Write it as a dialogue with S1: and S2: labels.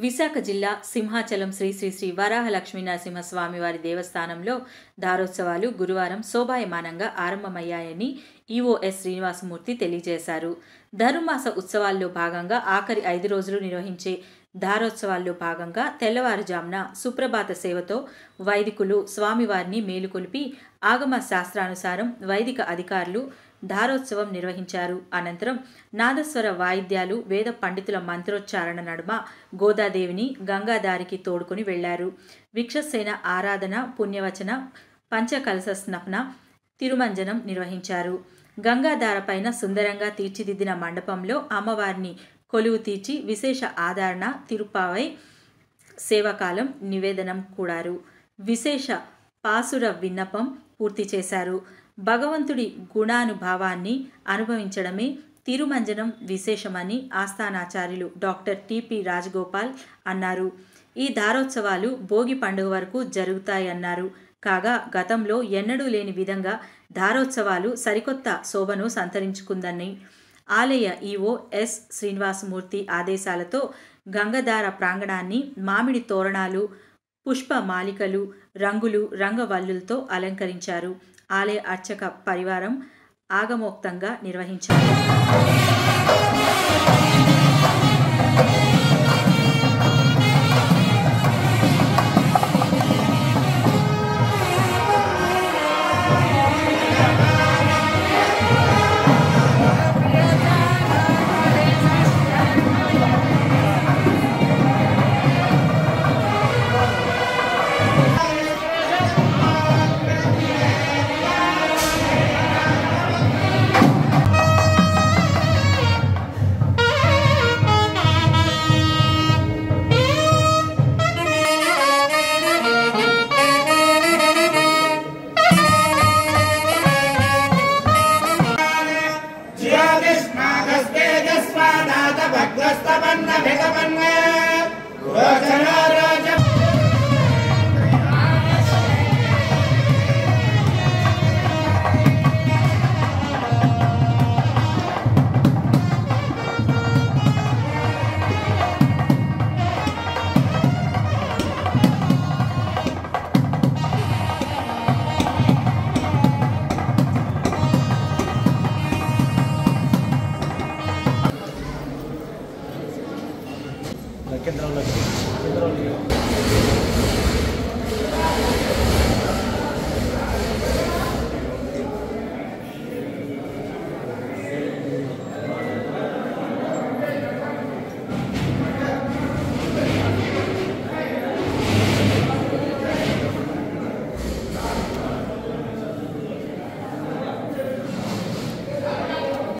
S1: విశాఖ జిల్లా సింహాచలం శ్రీ శ్రీ శ్రీ వరాహలక్ష్మీ నరసింహస్వామివారి దేవస్థానంలో దారోత్సవాలు గురువారం శోభాయమానంగా ఆరంభమయ్యాయని ఈఓఎస్ శ్రీనివాసమూర్తి తెలియజేశారు. ధనుర్మాస ఉత్సవాల్లో భాగంగా ఆఖరి 5 రోజులు నిర్వహించే దారోత్సవాల్లో భాగంగా తెల్లవారుజామున సుప్రభాత సేవతో వైదికులు స్వామివారిని మేలుకొలిపి ఆగమ శాస్త్రానుసారం వైదిక అధికారులు దారోత్సవం నిర్వహించారు. అనంతరం నాదస్వర వాయిద్యాలు, వేద పండితుల మంత్రోచ్చారణ నడుమ గోదాదేవిని గంగాదారికి తోడుకుని వెళ్లారు. విక్షసేన ఆరాధన, పుణ్యవచన, పంచకలశ స్నపన, తిరుమంజనం నిర్వహించారు. గంగాధారపైన సుందరంగా తీర్చిదిద్దిన మండపంలో అమ్మవారిని కొలువు తీర్చి విశేష ఆదరణ, తిరుపావై సేవకాలం నివేదనం కూడారు. విశేష పాసుర విన్నపం పూర్తి చేశారు. భగవంతుడి గుణానుభావాన్ని అనుభవించడమే తిరుమంజనం విశేషమని ఆస్థానాచార్యులు డాక్టర్ టిపి రాజగోపాల్ అన్నారు. ఈ దారోత్సవాలు భోగి పండుగ వరకు జరుగుతాయన్నారు. కాగా గతంలో ఎన్నడూ లేని విధంగా దారోత్సవాలు సరికొత్త శోభను సంతరించుకుందని ఆలయ ఈవో ఎస్ శ్రీనివాసమూర్తి ఆదేశాలతో గంగధార ప్రాంగణాన్ని మామిడి తోరణాలు, పుష్ప మాలికలు, రంగులు, రంగవల్లులతో అలంకరించారు. ఆలయ అర్చక పరివారం ఆగమోక్తంగా నిర్వహించారు.
S2: కేంద్రంలో